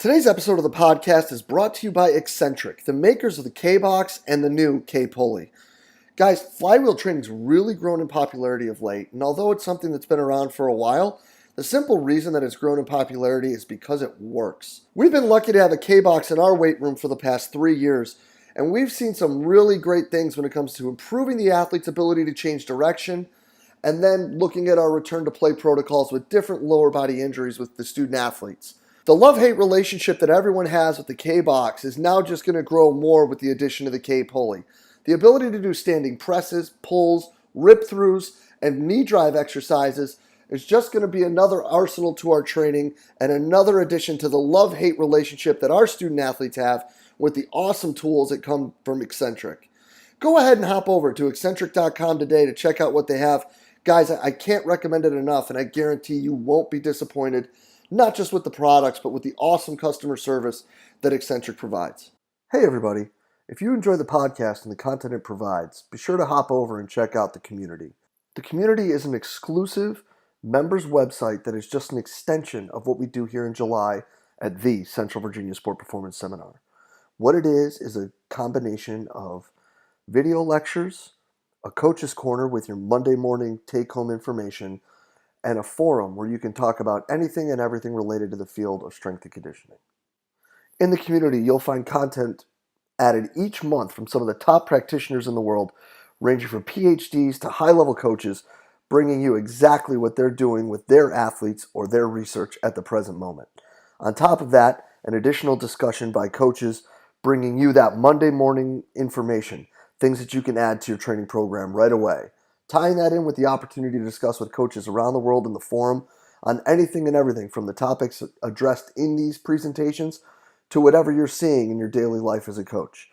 Today's episode of the podcast is brought to you by Eccentric, the makers of the K-Box and the new K-Pulley. Guys, flywheel training's really grown in popularity of late, and although it's something that's been around for a while, the simple reason that it's grown in popularity is because it works. We've been lucky to have a K-Box in our weight room for the past 3 years, and we've seen some really great things when it comes to improving the athlete's ability to change direction, and then looking at our return to play protocols with different lower body injuries with the student athletes. The love-hate relationship that everyone has with the K-Box is now just going to grow more with the addition of the K-Pulley. The ability to do standing presses, pulls, rip-throughs, and knee drive exercises is just going to be another arsenal to our training and another addition to the love-hate relationship that our student athletes have with the awesome tools that come from Eccentric. Go ahead and hop over to eccentric.com today to check out what they have. Guys, I can't recommend it enough, and I guarantee you won't be disappointed, not just with the products, but with the awesome customer service that Eccentric provides. Hey everybody, if you enjoy the podcast and the content it provides, be sure to hop over and check out the community. The community is an exclusive members website that is just an extension of what we do here in July at the Central Virginia Sport Performance Seminar. What it is a combination of video lectures, a coach's corner with your Monday morning take-home information, and a forum where you can talk about anything and everything related to the field of strength and conditioning. In the community, you'll find content added each month from some of the top practitioners in the world, ranging from PhDs to high-level coaches, bringing you exactly what they're doing with their athletes or their research at the present moment. On top of that, an additional discussion by coaches bringing you that Monday morning information, things that you can add to your training program right away. Tying that in with the opportunity to discuss with coaches around the world in the forum on anything and everything from the topics addressed in these presentations to whatever you're seeing in your daily life as a coach.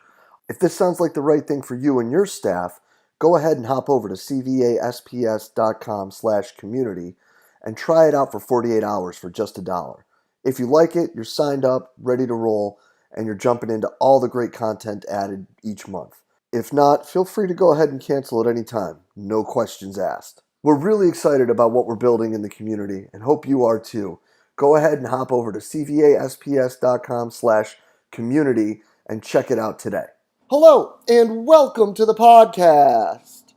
If this sounds like the right thing for you and your staff, go ahead and hop over to cvasps.com/community and try it out for 48 hours for just $1. If you like it, you're signed up, ready to roll, and you're jumping into all the great content added each month. If not, feel free to go ahead and cancel at any time. No questions asked. We're really excited about what we're building in the community and hope you are too. Go ahead and hop over to cvasps.com/community and check it out today. Hello and welcome to the podcast.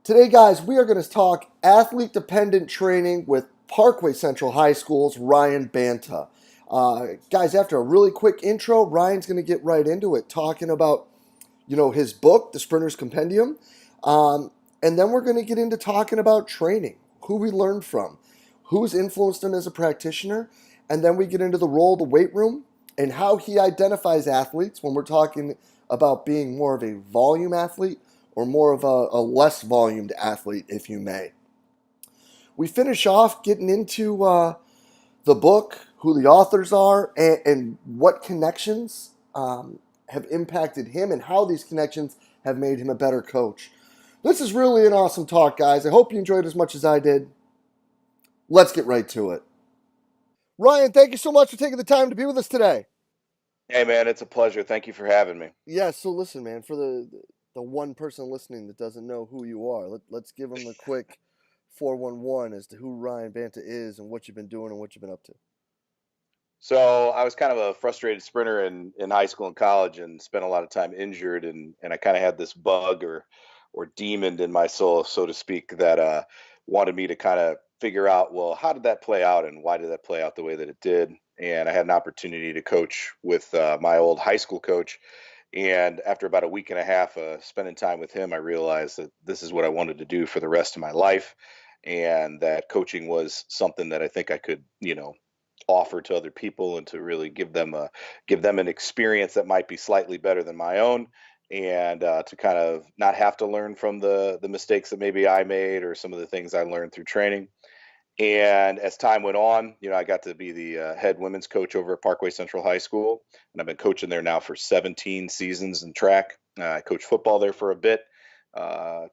Today, guys, we are going to talk athlete-dependent training with Parkway Central High School's Ryan Banta. Guys, after a really quick intro, Ryan's going to get right into it, talking about his book, The Sprinter's Compendium. And then we're going to get into talking about training, who we learned from, who's influenced him as a practitioner. And then we get into the role of the weight room and how he identifies athletes when we're talking about being more of a volume athlete or more of a less volumed athlete, if you may. We finish off getting into the book, who the authors are, and what connections have impacted him and how these connections have made him a better coach. This is really an awesome talk, guys. I hope you enjoyed it as much as I did. Let's get right to it. Ryan, thank you so much for taking the time to be with us today. Hey, man, it's a pleasure. Thank you for having me. Yeah, so listen, man, for the one person listening that doesn't know who you are, let's give them a quick 411 as to who Ryan Banta is and what you've been doing and what you've been up to. So I was kind of a frustrated sprinter in high school and college and spent a lot of time injured. And I kind of had this bug or demon in my soul, so to speak, that wanted me to kind of figure out, well, how did that play out and why did that play out the way that it did? And I had an opportunity to coach with my old high school coach. And after about a week and a half spending time with him, I realized that this is what I wanted to do for the rest of my life. And that coaching was something that I think I could, offer to other people and to really give them an experience that might be slightly better than my own, and to kind of not have to learn from the mistakes that maybe I made or some of the things I learned through training. And as time went on, I got to be the head women's coach over at Parkway Central High School, and I've been coaching there now for 17 seasons in track. I coached football there for a bit.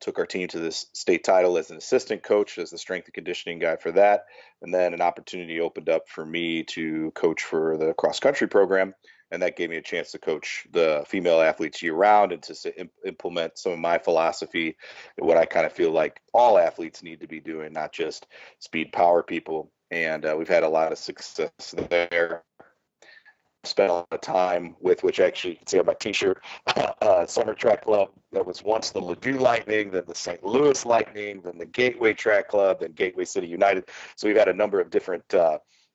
Took our team to this state title as an assistant coach, as the strength and conditioning guy for that. And then an opportunity opened up for me to coach for the cross country program. And that gave me a chance to coach the female athletes year round and to implement some of my philosophy, what I kind of feel like all athletes need to be doing, not just speed power people. And we've had a lot of success there. spent a lot of time with, which actually you can see on my T-shirt, Summer Track Club that was once the Ladue Lightning, then the St. Louis Lightning, then the Gateway Track Club, then Gateway City United. So we've had a number of different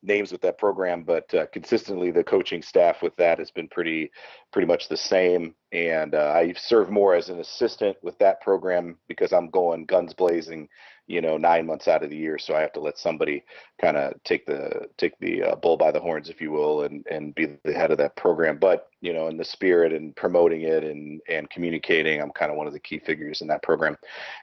names with that program, but consistently the coaching staff with that has been pretty much the same. And I serve more as an assistant with that program because I'm going guns blazing, 9 months out of the year. So I have to let somebody kind of take the bull by the horns, if you will, and be the head of that program. But in the spirit and promoting it and communicating, I'm kind of one of the key figures in that program.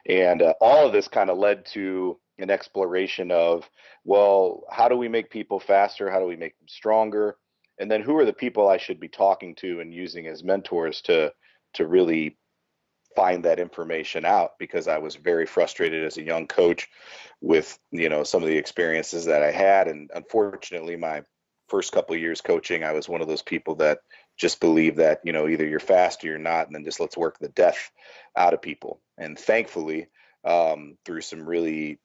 And all of this kind of led to an exploration of, well, how do we make people faster? How do we make them stronger? And then who are the people I should be talking to and using as mentors to really find that information out, because I was very frustrated as a young coach with some of the experiences that I had. And unfortunately, my first couple of years coaching, I was one of those people that just believe that either you're fast or you're not, and then just let's work the death out of people. And thankfully, through some really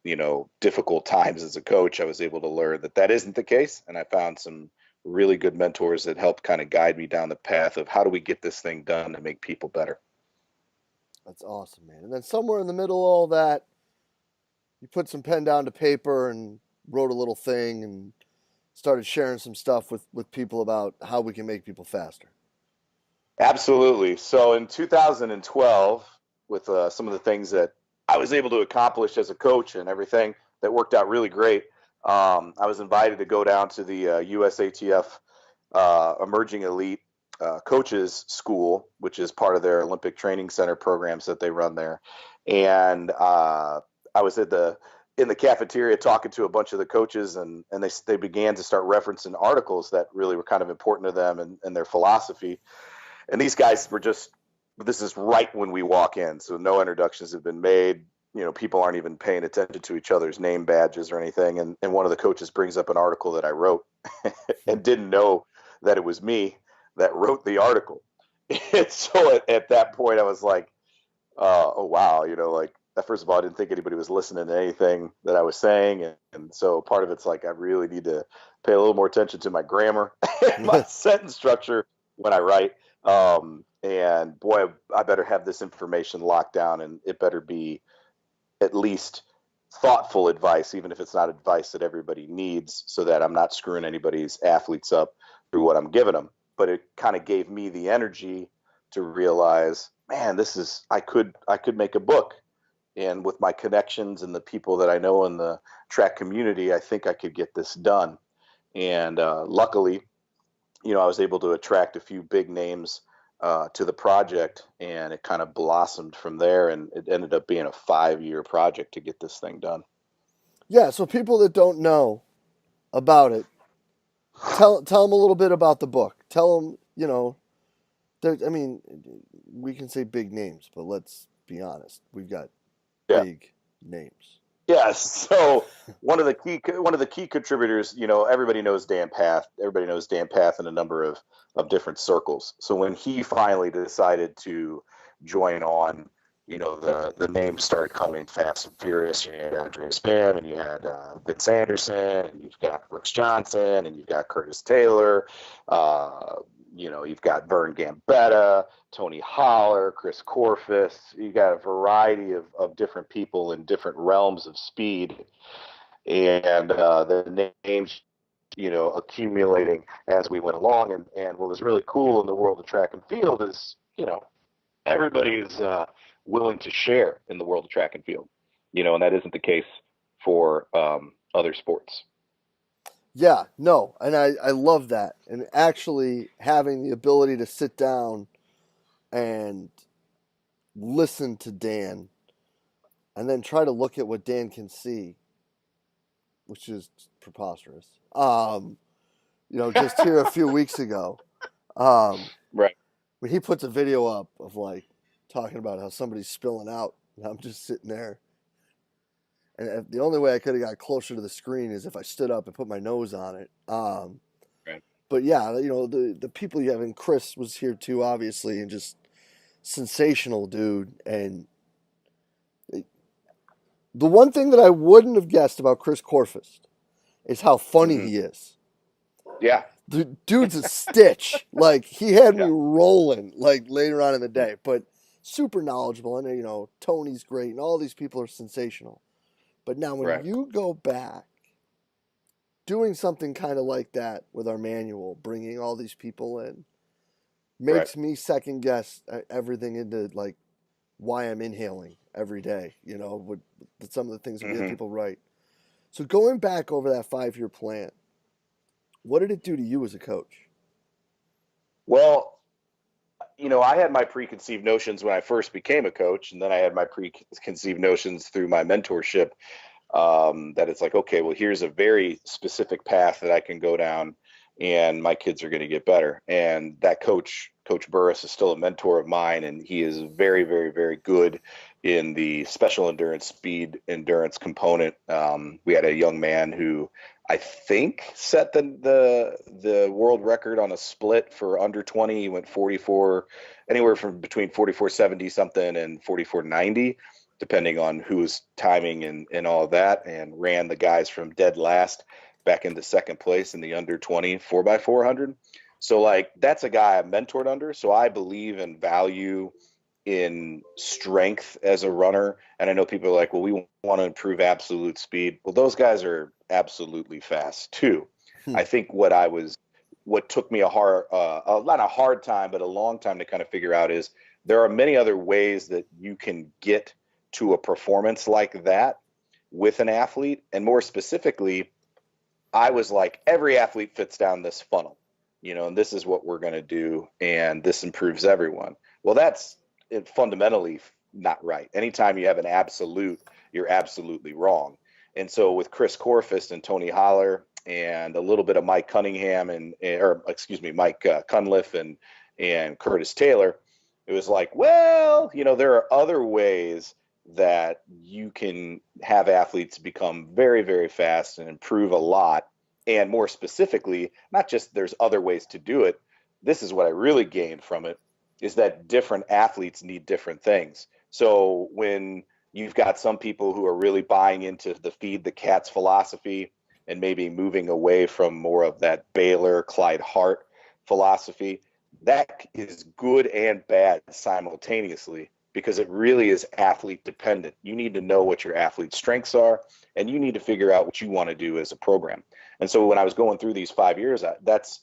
difficult times as a coach, I was able to learn that that isn't the case, and I found some really good mentors that helped kind of guide me down the path of how do we get this thing done to make people better. That's awesome, man. And then somewhere in the middle of all that, you put some pen down to paper and wrote a little thing and started sharing some stuff with people about how we can make people faster. Absolutely. So in 2012, with some of the things that I was able to accomplish as a coach and everything that worked out really great, I was invited to go down to the USATF Emerging Elite Coaches School, which is part of their Olympic Training Center programs that they run there. And I was in the cafeteria talking to a bunch of the coaches, and they began to start referencing articles that really were kind of important to them and their philosophy. And these guys were this is right when we walk in, so no introductions have been made. People aren't even paying attention to each other's name badges or anything. And one of the coaches brings up an article that I wrote and didn't know that it was me that wrote the article. And so at that point, I was like, oh, wow, like, first of all, I didn't think anybody was listening to anything that I was saying. And so part of it's like, I really need to pay a little more attention to my grammar and my sentence structure when I write. And boy, I better have this information locked down, and it better be at least thoughtful advice, even if it's not advice that everybody needs, so that I'm not screwing anybody's athletes up through what I'm giving them. But it kind of gave me the energy to realize, man, I could make a book. And with my connections and the people that I know in the track community, I think I could get this done. And luckily, I was able to attract a few big names to the project, and it kind of blossomed from there, and it ended up being a 5-year project to get this thing done. Yeah, so people that don't know about it, tell them a little bit about the book. Tell them, I mean, we can say big names, but let's be honest. We've got Yeah. big names. Yes. So one of the key contributors, everybody knows Dan Path. Everybody knows Dan Path in a number of different circles. So when he finally decided to join on, the names started coming fast and furious. You had Andreas Bam, and you had Vince Anderson, and you've got Brooks Johnson, and you've got Curtis Taylor. You've got Vern Gambetta, Tony Holler, Chris Corfus. You got a variety of different people in different realms of speed, and the names, accumulating as we went along. And what was really cool in the world of track and field is, everybody is willing to share in the world of track and field, and that isn't the case for other sports. Yeah, no, and I love that. And actually having the ability to sit down and listen to Dan and then try to look at what Dan can see, which is preposterous. Just here a few weeks ago, Right. when he puts a video up of like talking about how somebody's spilling out, and I'm just sitting there. And the only way I could have got closer to the screen is if I stood up and put my nose on it. Right. But yeah, the people you have, and Chris was here too, obviously, and just sensational dude. And the one thing that I wouldn't have guessed about Chris Corfus is how funny Mm-hmm. he is. Yeah. The dude's a stitch. Like he had me Yeah, rolling like later on in the day, but super knowledgeable. And Tony's great, and all these people are sensational. But now when right, you go back doing something kind of like that with our manual, bringing all these people in, right. makes me second guess everything into like why I'm inhaling every day. With some of the things that we have hmm people write. So going back over that 5-year plan, what did it do to you as a coach? Well, I had my preconceived notions when I first became a coach, and then I had my preconceived notions through my mentorship. That it's like, okay, well, here's a very specific path that I can go down, and my kids are going to get better. And that Coach Burris, is still a mentor of mine, and he is very, very, very good in the special endurance, speed endurance component. We had a young man who I think set the world record on a split for under 20. He went 44, anywhere from between 44.70 something and 44.90, depending on who was timing and all of that, and ran the guys from dead last back into second place in the under 20 4x400. So like that's a guy I mentored under. So I believe and value in strength as a runner. And I know people are like, well, we want to improve absolute speed. Well, those guys are absolutely fast too. Hmm. I think what took me not a hard time, but a long time to kind of figure out is there are many other ways that you can get to a performance like that with an athlete. And more specifically, I was like, every athlete fits down this funnel, and this is what we're going to do, and this improves everyone. Well, that's fundamentally not right. Anytime you have an absolute, you're absolutely wrong. And so with Chris Corfist and Tony Holler and a little bit of Mike Cunningham or excuse me, Mike Cunliffe and Curtis Taylor, it was like, well, there are other ways that you can have athletes become very, very fast and improve a lot. And more specifically, not just there's other ways to do it. This is what I really gained from it is that different athletes need different things. So when you've got some people who are really buying into the feed the cats philosophy and maybe moving away from more of that Baylor, Clyde Hart philosophy, that is good and bad simultaneously because it really is athlete dependent. You need to know what your athlete's strengths are, and you need to figure out what you want to do as a program. And so when I was going through these 5 years, that's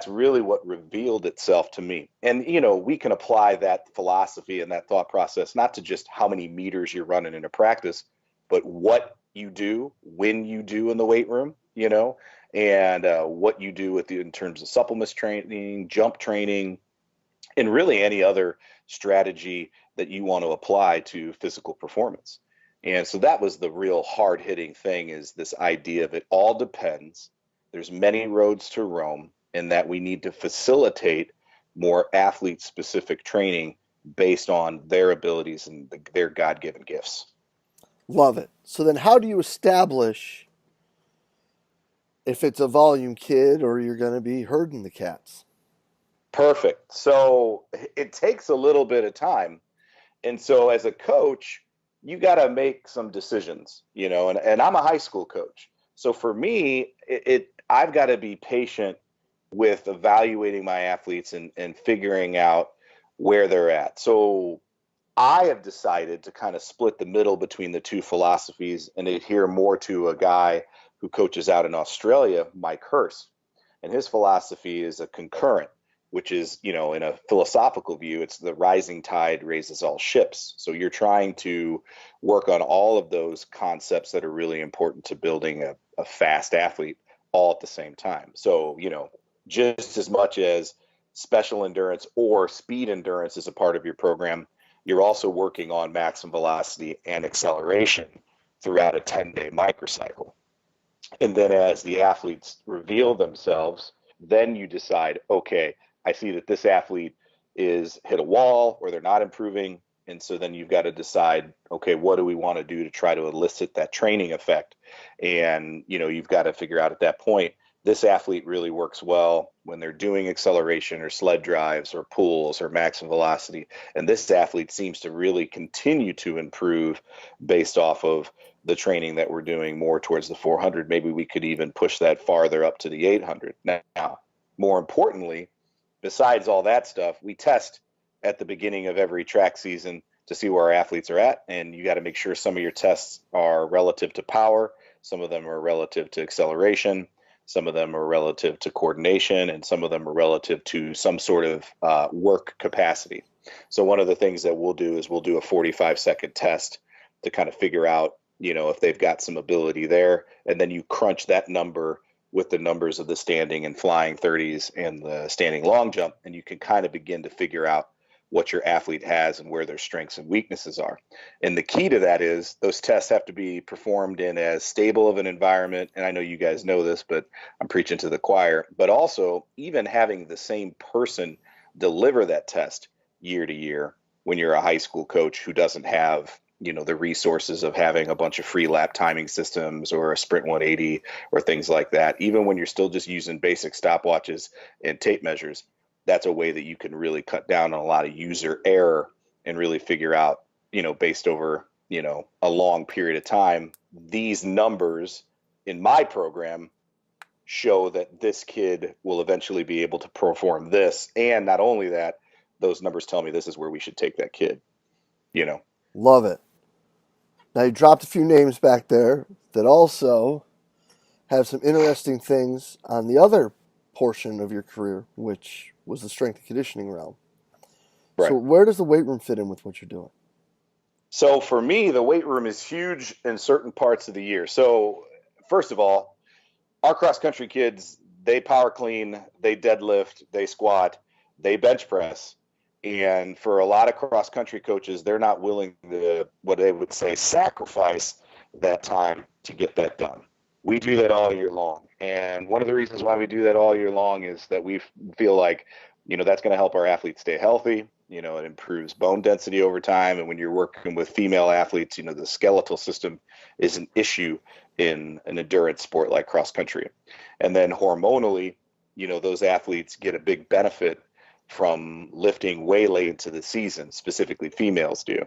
really what revealed itself to me. And we can apply that philosophy and that thought process not to just how many meters you're running in a practice, but what you do when you do in the weight room, and what you do in terms of supplements training, jump training, and really any other strategy that you want to apply to physical performance. And so that was the real hard hitting thing is this idea of it all depends. There's many roads to Rome, and that we need to facilitate more athlete specific training based on their abilities and their God given gifts. Love it. So then, how do you establish if it's a volume kid or you're going to be herding the cats? Perfect. So it takes a little bit of time. And so as a coach, you got to make some decisions, and I'm a high school coach. So for me, I've got to be patient with evaluating my athletes and figuring out where they're at. So I have decided to kind of split the middle between the two philosophies and adhere more to a guy who coaches out in Australia, Mike Hurst. And his philosophy is a concurrent, which is, in a philosophical view, it's the rising tide raises all ships. So you're trying to work on all of those concepts that are really important to building a fast athlete all at the same time. So, just as much as special endurance or speed endurance is a part of your program, you're also working on maximum velocity and acceleration throughout a 10-day microcycle. And then as the athletes reveal themselves, then you decide, okay, I see that this athlete is hit a wall or they're not improving. And so then you've got to decide, okay, what do we want to do to try to elicit that training effect? And, you've got to figure out at that point, this athlete really works well when they're doing acceleration or sled drives or pulls or maximum velocity. And this athlete seems to really continue to improve based off of the training that we're doing more towards the 400. Maybe we could even push that farther up to the 800. Now, more importantly, besides all that stuff, we test at the beginning of every track season to see where our athletes are at. And you got to make sure some of your tests are relative to power, some of them are relative to acceleration, some of them are relative to coordination, and some of them are relative to some sort of work capacity. So one of the things that we'll do is we'll do a 45-second test to kind of figure out, if they've got some ability there, and then you crunch that number with the numbers of the standing and flying 30s and the standing long jump, and you can kind of begin to figure out what your athlete has and where their strengths and weaknesses are. And the key to that is those tests have to be performed in as stable of an environment. And I know you guys know this, but I'm preaching to the choir. But also, even having the same person deliver that test year to year when you're a high school coach who doesn't have the resources of having a bunch of free lap timing systems or a sprint 180 or things like that, even when you're still just using basic stopwatches and tape measures, that's a way that you can really cut down on a lot of user error and really figure out, based over, a long period of time, these numbers in my program show that this kid will eventually be able to perform this. And not only that, those numbers tell me this is where we should take that kid, Love it. Now, you dropped a few names back there that also have some interesting things on the other portion of your career, which was the strength and conditioning realm. So, Right. where does the weight room fit in with what you're doing? So for me, the weight room is huge in certain parts of the year. So first of all, our cross country kids, they power clean, they deadlift, they squat, they bench press. And for a lot of cross country coaches, they're not willing to, what they would say, sacrifice that time to get that done. We do that all year long. And one of the reasons why we do that all year long is that we feel like, that's going to help our athletes stay healthy. It improves bone density over time. And when you're working with female athletes, the skeletal system is an issue in an endurance sport like cross country. And then hormonally, those athletes get a big benefit from lifting way late into the season, specifically females do.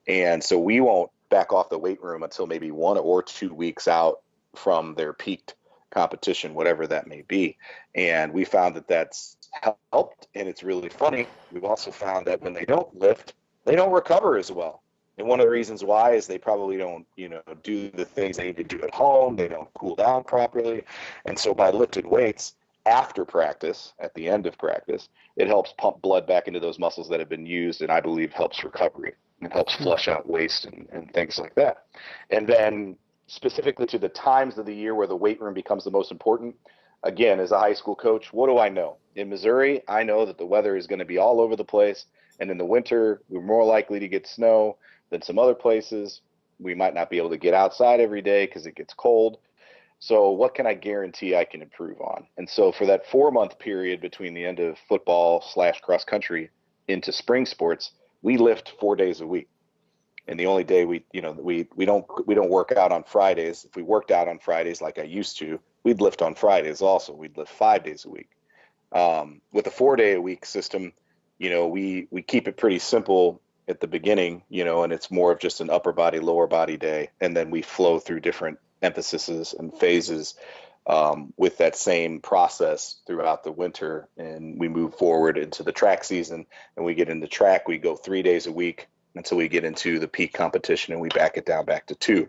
And so we won't back off the weight room until maybe 1 or 2 weeks out from their peaked competition, whatever that may be. And we found that that's helped. And it's really funny. We've also found that when they don't lift, they don't recover as well. And one of the reasons why is they probably don't, do the things they need to do at home. They don't cool down properly. And so by lifted weights after practice, at the end of practice, it helps pump blood back into those muscles that have been used, and I believe helps recovery. It helps flush out waste and things like that. And then specifically to the times of the year where the weight room becomes the most important, again, as a high school coach, what do I know? In Missouri, I know that the weather is going to be all over the place. And in the winter, we're more likely to get snow than some other places. We might not be able to get outside every day because it gets cold. So what can I guarantee I can improve on? And so for that 4-month period between the end of football/cross country into spring sports, we lift 4 days a week. And the only day we don't work out on Fridays. If we worked out on Fridays like I used to, we'd lift on Fridays also. We'd lift 5 days a week. With a 4-day-a-week system, we keep it pretty simple at the beginning, and it's more of just an upper body, lower body day. And then we flow through different emphases and phases with that same process throughout the winter. And we move forward into the track season, and we get into track. We go 3 days a week until we get into the peak competition, and we back it down back to 2.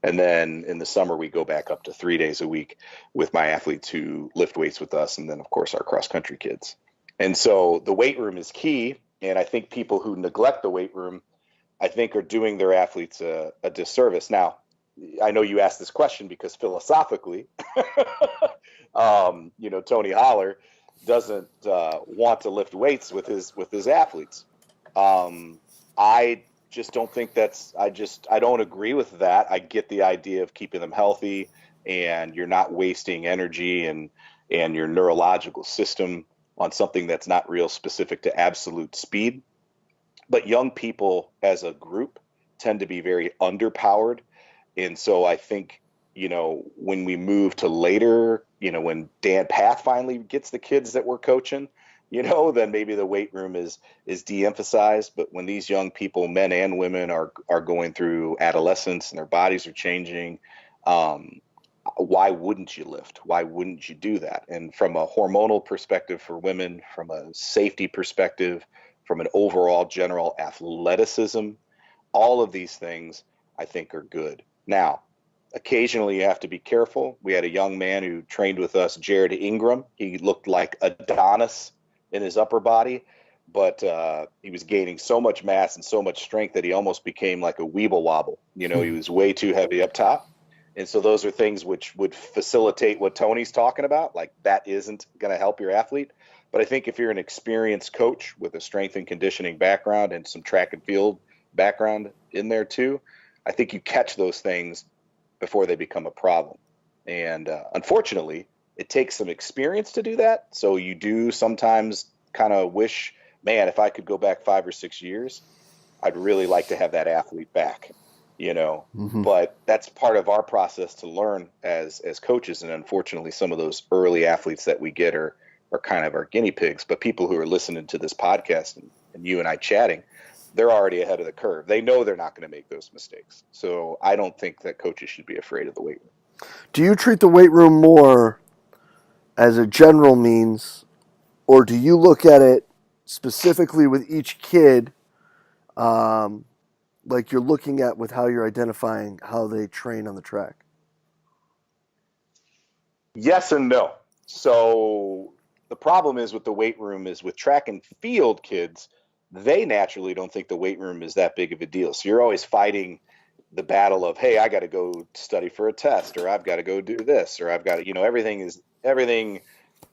And then in the summer, we go back up to 3 days a week with my athletes who lift weights with us. And then, of course, our cross country kids. And so the weight room is key. And I think people who neglect the weight room, I think, are doing their athletes a disservice. Now, I know you asked this question because philosophically, Tony Holler doesn't want to lift weights with his athletes. I just don't think I don't agree with that. I get the idea of keeping them healthy, and you're not wasting energy and your neurological system on something that's not real specific to absolute speed. But young people as a group tend to be very underpowered. And so I think, when we move to later, when Dan Path finally gets the kids that we're coaching, then maybe the weight room is de-emphasized. But when these young people, men and women, are going through adolescence and their bodies are changing, why wouldn't you lift? Why wouldn't you do that? And from a hormonal perspective for women, from a safety perspective, from an overall general athleticism, all of these things I think are good. Now, occasionally you have to be careful. We had a young man who trained with us, Jared Ingram. He looked like Adonis in his upper body, but he was gaining so much mass and so much strength that he almost became like a weeble wobble. You know, he was way too heavy up top. And so those are things which would facilitate what Tony's talking about. Like that isn't going to help your athlete. But I think if you're an experienced coach with a strength and conditioning background and some track and field background in there too, I think you catch those things before they become a problem. And unfortunately, it takes some experience to do that. So you do sometimes kind of wish, man, if I could go back 5 or 6 years, I'd really like to have that athlete back, you know. Mm-hmm. But that's part of our process to learn as coaches. And unfortunately, some of those early athletes that we get are kind of our guinea pigs. But people who are listening to this podcast and you and I chatting, they're already ahead of the curve. They know they're not going to make those mistakes. So I don't think that coaches should be afraid of the weight room. Do you treat the weight room more as a general means, or do you look at it specifically with each kid, like you're looking at with how you're identifying how they train on the track? Yes and no. So the problem is with the weight room is with track and field kids, they naturally don't think the weight room is that big of a deal. So you're always fighting the battle of, hey, I got to go study for a test, or I've got to go do this, or I've got to, everything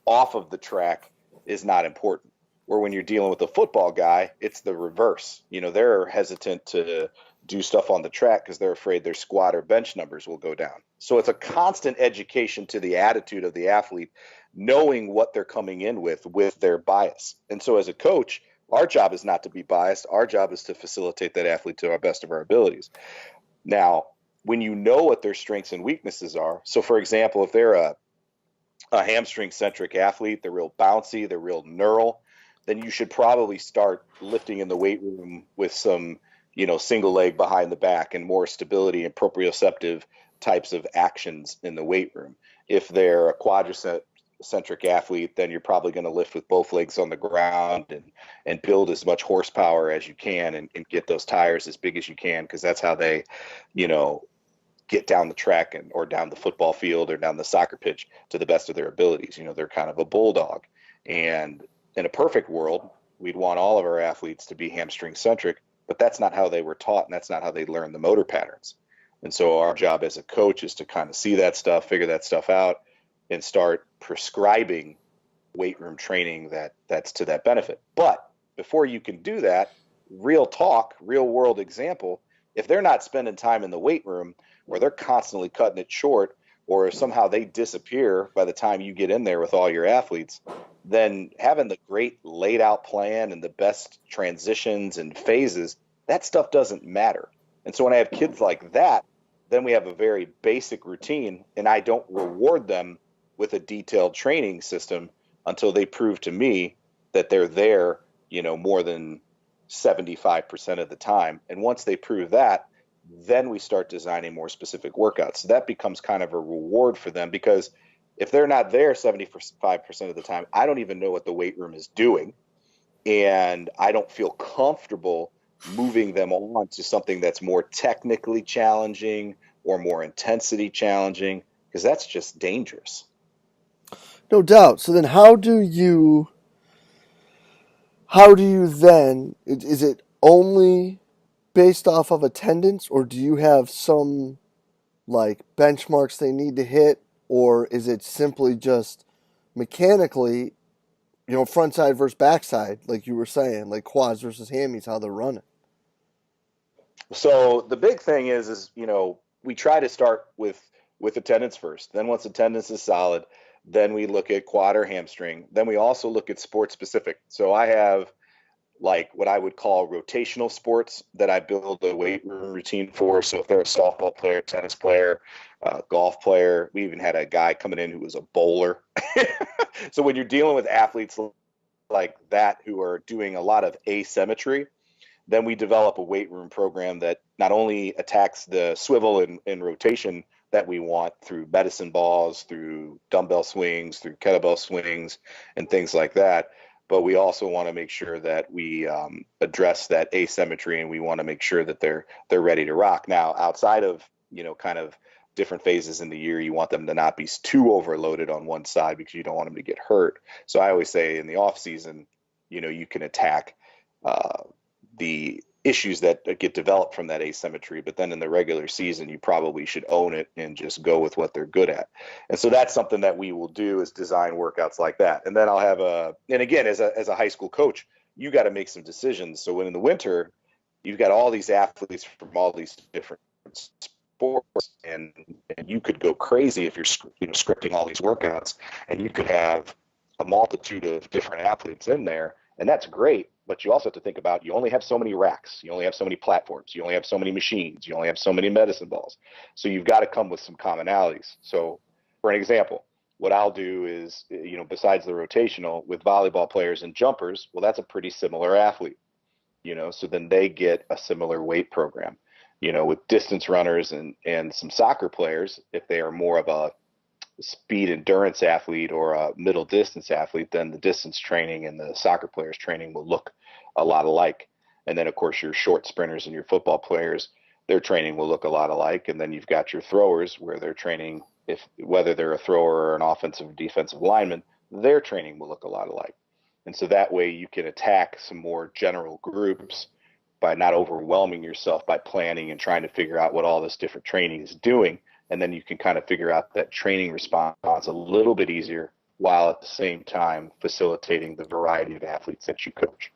off of the track is not important. Where when you're dealing with a football guy, it's the reverse. You know, they're hesitant to do stuff on the track because they're afraid their squat or bench numbers will go down. So it's a constant education to the attitude of the athlete, knowing what they're coming in with their bias. And so as a coach, our job is not to be biased. Our job is to facilitate that athlete to our best of our abilities. Now, when you know what their strengths and weaknesses are, so for example, if they're a hamstring centric athlete, they're real bouncy, they're real neural, then you should probably start lifting in the weight room with some, single leg behind the back and more stability and proprioceptive types of actions in the weight room. If they're a quadriceps-centric athlete, then you're probably going to lift with both legs on the ground and build as much horsepower as you can and get those tires as big as you can, because that's how they, get down the track or down the football field or down the soccer pitch to the best of their abilities. They're kind of a bulldog. And in a perfect world, we'd want all of our athletes to be hamstring centric, but that's not how they were taught, and that's not how they learn the motor patterns. And so our job as a coach is to kind of see that stuff, figure that stuff out, and start prescribing weight room training that's to that benefit. But before you can do that, real talk, real world example, if they're not spending time in the weight room, or they're constantly cutting it short, or somehow they disappear by the time you get in there with all your athletes, then having the great laid out plan and the best transitions and phases, that stuff doesn't matter. And so when I have kids like that, then we have a very basic routine, and I don't reward them with a detailed training system until they prove to me that they're there, more than 75% of the time. And once they prove that, then we start designing more specific workouts. So that becomes kind of a reward for them, because if they're not there 75% of the time, I don't even know what the weight room is doing. And I don't feel comfortable moving them on to something that's more technically challenging or more intensity challenging, because that's just dangerous. No doubt. So then how do you then, is it only based off of attendance, or do you have some like benchmarks they need to hit, or is it simply just mechanically, front side versus back side, like you were saying, like quads versus hammies, how they're running? So the big thing is we try to start with attendance first. Then once attendance is solid, then we look at quad or hamstring. Then we also look at sport specific. So I have like what I would call rotational sports that I build a weight room routine for. So if they're a softball player, tennis player, golf player, we even had a guy coming in who was a bowler. So when you're dealing with athletes like that who are doing a lot of asymmetry, then we develop a weight room program that not only attacks the swivel and rotation that we want through medicine balls, through dumbbell swings, through kettlebell swings, and things like that. But we also want to make sure that we address that asymmetry, and we want to make sure that they're ready to rock. Now, outside of kind of different phases in the year, you want them to not be too overloaded on one side because you don't want them to get hurt. So I always say in the off season, you can attack the issues that get developed from that asymmetry, but then in the regular season, you probably should own it and just go with what they're good at. And so that's something that we will do, is design workouts like that. And then I'll have and again, as a high school coach, you got to make some decisions. So when in the winter, you've got all these athletes from all these different sports, and you could go crazy if you're scripting all these workouts, and you could have a multitude of different athletes in there, and that's great. But you also have to think about, you only have so many racks, you only have so many platforms, you only have so many machines, you only have so many medicine balls. So you've got to come with some commonalities. So for an example, what I'll do is, besides the rotational, with volleyball players and jumpers, well, that's a pretty similar athlete, so then they get a similar weight program. With distance runners and some soccer players, if they are more of a speed endurance athlete or a middle distance athlete, then the distance training and the soccer players training will look a lot alike. And then of course your short sprinters and your football players, their training will look a lot alike. And then you've got your throwers, where their training, whether they're a thrower or an offensive or defensive lineman, their training will look a lot alike. And so that way you can attack some more general groups by not overwhelming yourself by planning and trying to figure out what all this different training is doing. And then you can kind of figure out that training response a little bit easier, while at the same time facilitating the variety of athletes that you coach.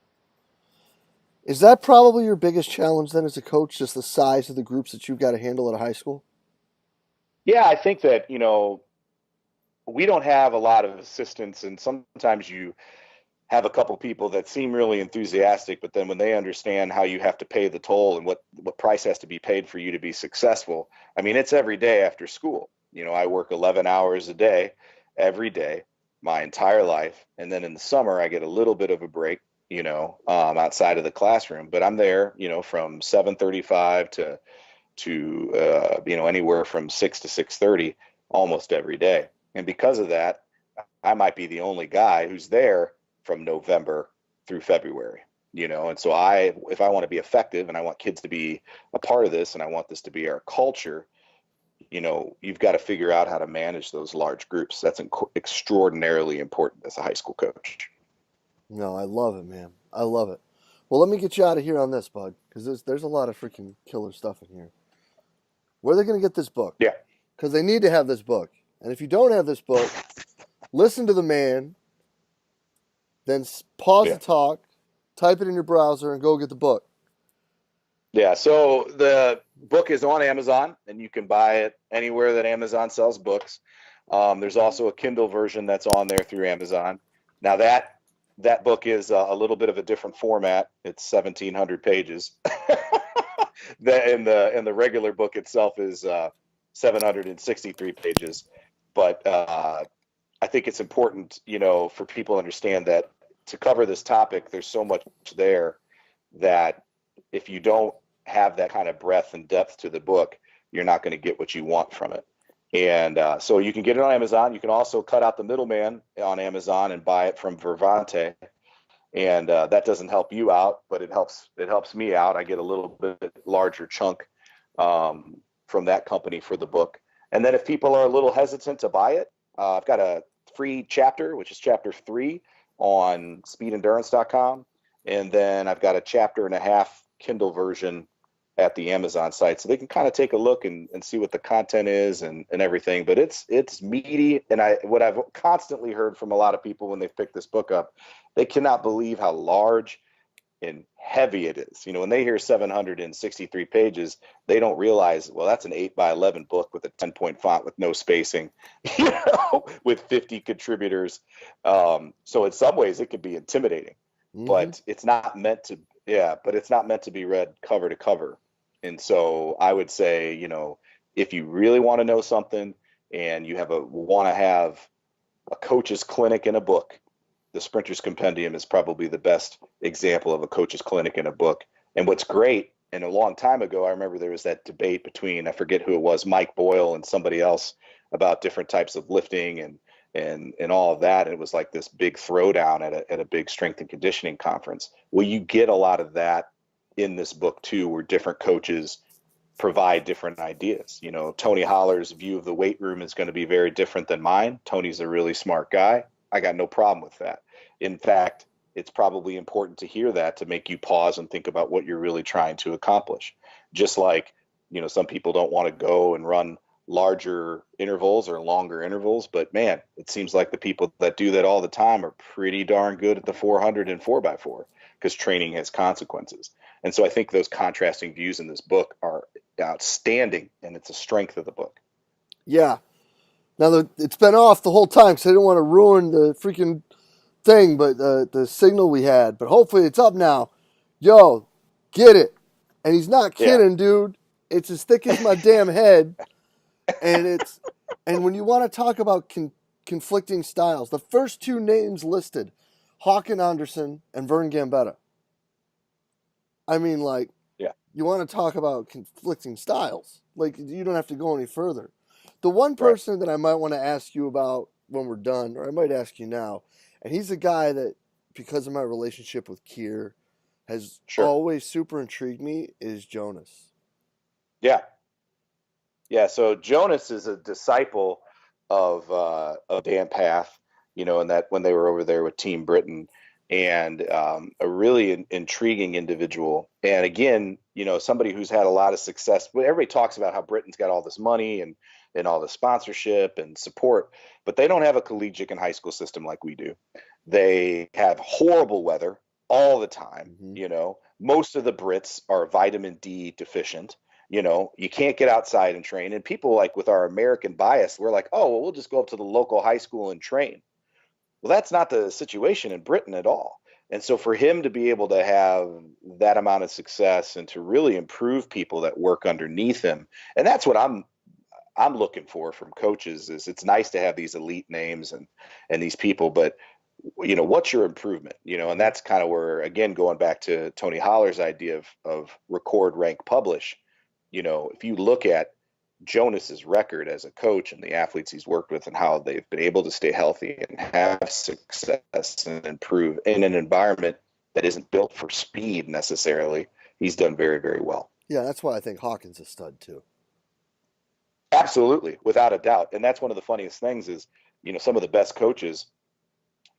Is that probably your biggest challenge then as a coach, just the size of the groups that you've got to handle at a high school? Yeah, I think that, we don't have a lot of assistants, and sometimes you have a couple people that seem really enthusiastic, but then when they understand how you have to pay the toll and what price has to be paid for you to be successful, I mean, it's every day after school. I work 11 hours a day, every day, my entire life. And then in the summer, I get a little bit of a break, outside of the classroom, but I'm there, from 7:35 to anywhere from 6 to 6:30 almost every day. And because of that, I might be the only guy who's there from November through February, and so if I want to be effective and I want kids to be a part of this and I want this to be our culture, you've got to figure out how to manage those large groups. That's extraordinarily important as a high school coach. No, I love it, man. I love it. Well, let me get you out of here on this, bud, because there's a lot of freaking killer stuff in here. Where are they going to get this book? Yeah. Because they need to have this book. And if you don't have this book, listen to the man, then pause the talk, type it in your browser, and go get the book. Yeah, so the book is on Amazon, and you can buy it anywhere that Amazon sells books. There's also a Kindle version that's on there through Amazon. Now that book is a little bit of a different format. It's 1,700 pages. And the regular book itself is 763 pages. But I think it's important, for people to understand that to cover this topic, there's so much there that if you don't have that kind of breadth and depth to the book, you're not going to get what you want from it. And so you can get it on Amazon. You can also cut out the middleman on Amazon and buy it from Banta. And that doesn't help you out, but it helps me out. I get a little bit larger chunk from that company for the book. And then if people are a little hesitant to buy it, I've got a free chapter, which is chapter 3 on speedendurance.com. And then I've got a chapter and a half Kindle version at the Amazon site. So they can kind of take a look and see what the content is and everything. But it's meaty. And what I've constantly heard from a lot of people when they've picked this book up, they cannot believe how large and heavy it is. When they hear 763 pages, they don't realize, well, that's an 8x11 book with a 10-point font with no spacing, with 50 contributors. So in some ways it could be intimidating, but it's not meant to, but it's not meant to be read cover to cover. And so I would say, if you really want to know something and you want to have a coach's clinic in a book, the Sprinter's Compendium is probably the best example of a coach's clinic in a book. And what's great, And a long time ago, I remember there was that debate between, I forget who it was, Mike Boyle and somebody else, about different types of lifting and all of that. And it was like this big throwdown at a big strength and conditioning conference. Well, you get a lot of that in this book too, where different coaches provide different ideas. You know, Tony Holler's view of the weight room is going to be very different than mine. Tony's a really smart guy. I got no problem with that. In fact, it's probably important to hear that to make you pause and think about what you're really trying to accomplish. Just like, you know, some people don't want to go and run larger intervals or longer intervals, but man, it seems like the people that do that all the time are pretty darn good at the 400 and 4x4 because training has consequences. And so I think those contrasting views in this book are outstanding, and it's a strength of the book. Yeah. Now, it's been off the whole time because I didn't want to ruin the freaking thing, but the signal we had. But hopefully it's up now. Yo, get it. And he's not kidding, dude. It's as thick as my damn head. And when you want to talk about conflicting styles, the first two names listed, Håkan Andersson and Vern Gambetta. I mean, like, you want to talk about conflicting styles. Like, you don't have to go any further. The one person that I might want to ask you about when we're done, or I might ask you now, and he's a guy that, because of my relationship with Kier, has always super intrigued me, is Jonas. Yeah. Yeah, so Jonas is a disciple of Dan Path, you know, and that when they were over there with Team Britain, and a really intriguing individual. And again, you know, somebody who's had a lot of success. Everybody talks about how Britain's got all this money and all the sponsorship and support, but they don't have a collegiate and high school system like we do. They have horrible weather all the time. Mm-hmm. You know, most of the Brits are vitamin D deficient. You know, you can't get outside and train. And people, like, with our American bias, we're like, oh, well, we'll just go up to the local high school and train. Well, that's not the situation in Britain at all. And so for him to be able to have that amount of success and to really improve people that work underneath him, and that's what I'm looking for from coaches, is it's nice to have these elite names and these people, but you know, what's your improvement? You know, and that's kind of where, again, going back to Tony Holler's idea of record, rank, publish. You know, if you look at Jonas's record as a coach and the athletes he's worked with and how they've been able to stay healthy and have success and improve in an environment that isn't built for speed necessarily, he's done very, very well. Yeah, that's why I think Hawkins a stud too. Absolutely, without a doubt. And that's one of the funniest things is, you know, some of the best coaches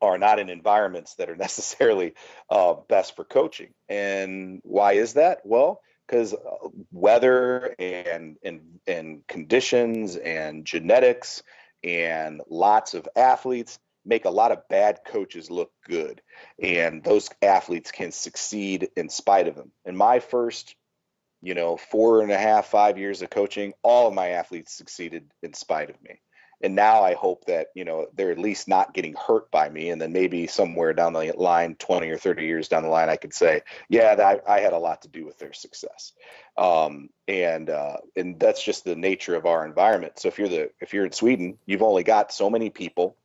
are not in environments that are necessarily best for coaching. And why is that? Well, because weather and conditions and genetics and lots of athletes make a lot of bad coaches look good, and those athletes can succeed in spite of them. In my first, you know, 4.5, 5 years of coaching, all of my athletes succeeded in spite of me. And now I hope that, you know, they're at least not getting hurt by me. And then maybe somewhere down the line, 20 or 30 years down the line, I could say, yeah, I had a lot to do with their success. And that's just the nature of our environment. So if you're in Sweden, you've only got so many people,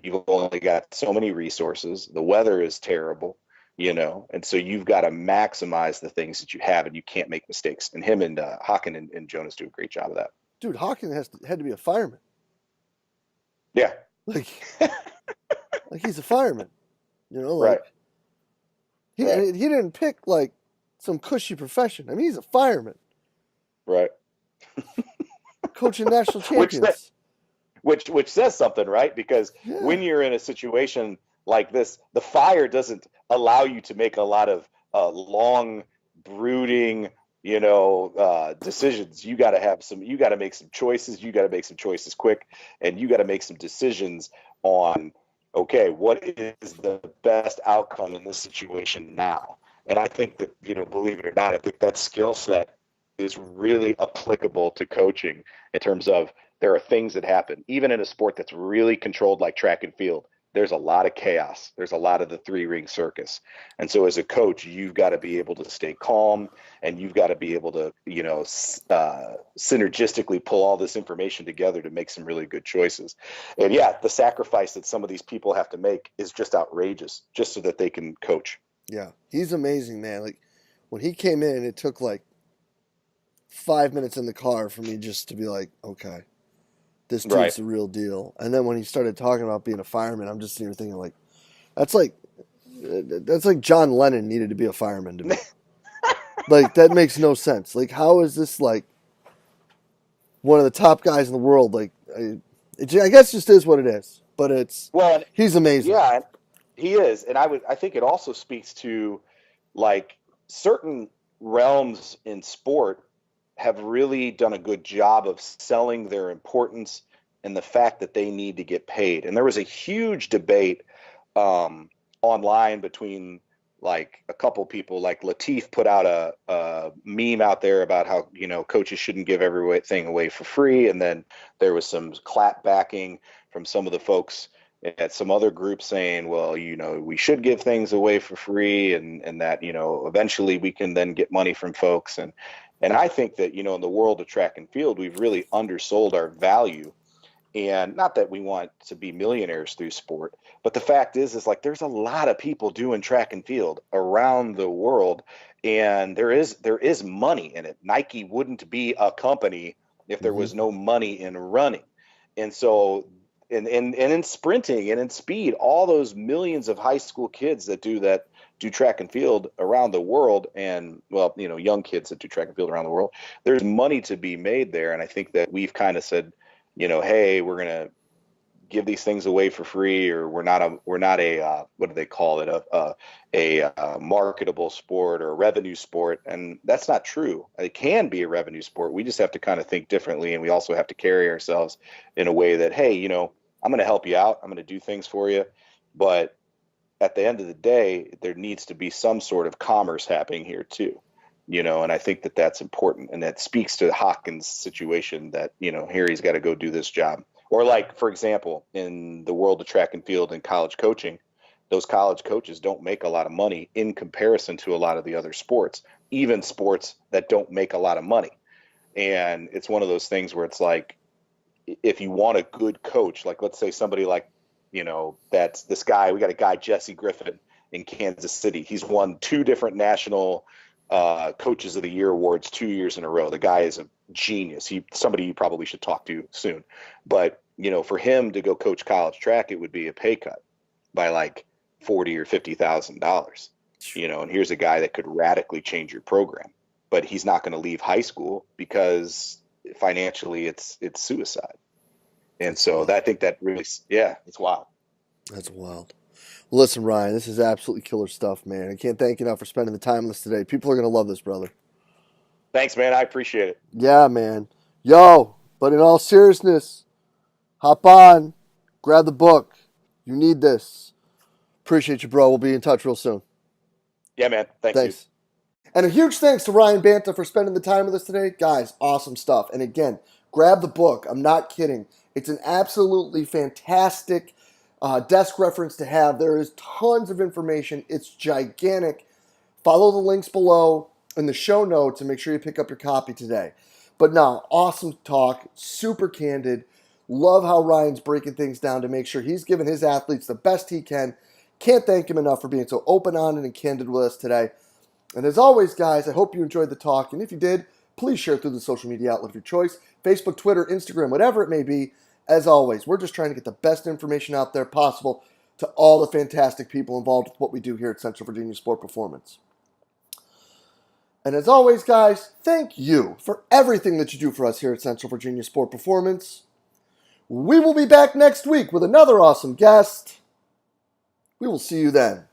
you've only got so many resources. The weather is terrible, you know, and so you've got to maximize the things that you have, and you can't make mistakes. And him and Håkan and Jonas do a great job of that. Dude, Håkan had to be a fireman. Yeah. Like he's a fireman, you know, like he didn't pick like some cushy profession. I mean, he's a fireman. Right. Coaching national champions. Which says something, right? Because when you're in a situation like this, the fire doesn't allow you to make a lot of long, brooding, you know, decisions. You got to make some choices. You got to make some choices quick, and you got to make some decisions on, okay, what is the best outcome in this situation now? And I think that, you know, believe it or not, I think that skill set is really applicable to coaching in terms of there are things that happen, even in a sport that's really controlled like track and field. There's a lot of chaos. There's a lot of the three-ring circus. And so as a coach, you've got to be able to stay calm, and you've got to be able to, you know, synergistically pull all this information together to make some really good choices. And yeah, the sacrifice that some of these people have to make is just outrageous just so that they can coach. Yeah, he's amazing, man. Like, When he came in, it took like 5 minutes in the car for me just to be like, okay, this Right. dude's the real deal. And then when he started talking about being a fireman, I'm just sitting here thinking like, that's like that's like John Lennon needed to be a fireman to me. Like that makes no sense. Like how is this like one of the top guys in the world? Like I guess just is what it is. But Well, and he's amazing. yeah, he is, and I think it also speaks to like certain realms in sport have really done a good job of selling their importance and the fact that they need to get paid. And there was a huge debate um, online between like a couple people. Like Latif put out a meme out there about how coaches shouldn't give everything away for free, and then there was some clap backing from some of the folks at some other groups saying, well, we should give things away for free, and that eventually we can then get money from folks. And I think that in the world of track and field, we've really undersold our value. And not that we want to be millionaires through sport, but the fact is like there's a lot of people doing track and field around the world, and there is money in it. Nike wouldn't be a company if there Mm-hmm. was no money in running. And so and in sprinting and in speed, all those millions of high school kids that do track and field around the world, and well, young kids that do track and field around the world, there's money to be made there. And I think that we've kind of said, hey, we're gonna give these things away for free, or we're not a what do they call it, a marketable sport or a revenue sport. And that's not true. It can be a revenue sport. We just have to kind of think differently, and we also have to carry ourselves in a way that, hey, I'm going to help you out, I'm going to do things for you, but at the end of the day, there needs to be some sort of commerce happening here too. And I think that that's important, and that speaks to Hawkins' situation, that here he's got to go do this job. Or like, for example, in the world of track and field and college coaching, those college coaches don't make a lot of money in comparison to a lot of the other sports, even sports that don't make a lot of money. And it's one of those things where it's like, if you want a good coach, like let's say somebody like, that's this guy, we got a guy, Jesse Griffin in Kansas City. He's won two different national coaches of the year awards 2 years in a row. The guy is a genius. Somebody you probably should talk to soon. But, for him to go coach college track, it would be a pay cut by like $40,000 or $50,000, and here's a guy that could radically change your program, but he's not going to leave high school because financially it's suicide. And That's so wild. I think that really, yeah, it's wild. That's wild. Listen, Ryan, this is absolutely killer stuff, man. I can't thank you enough for spending the time with us today. People are gonna love this, brother. Thanks, man. I appreciate it. Yeah, man. Yo, but in all seriousness, hop on, grab the book. You need this. Appreciate you, bro. We'll be in touch real soon. Yeah, man. Thanks, dude. Thanks. And a huge thanks to Ryan Banta for spending the time with us today. Guys, awesome stuff. And again, grab the book. I'm not kidding. It's an absolutely fantastic desk reference to have. There is tons of information. It's gigantic. Follow the links below in the show notes and make sure you pick up your copy today. But no, awesome talk, super candid. Love how Ryan's breaking things down to make sure he's giving his athletes the best he can. Can't thank him enough for being so open, honest, and candid with us today. And as always, guys, I hope you enjoyed the talk. And if you did, please share through the social media outlet of your choice, Facebook, Twitter, Instagram, whatever it may be. As always, we're just trying to get the best information out there possible to all the fantastic people involved with what we do here at Central Virginia Sport Performance. And as always, guys, thank you for everything that you do for us here at Central Virginia Sport Performance. We will be back next week with another awesome guest. We will see you then.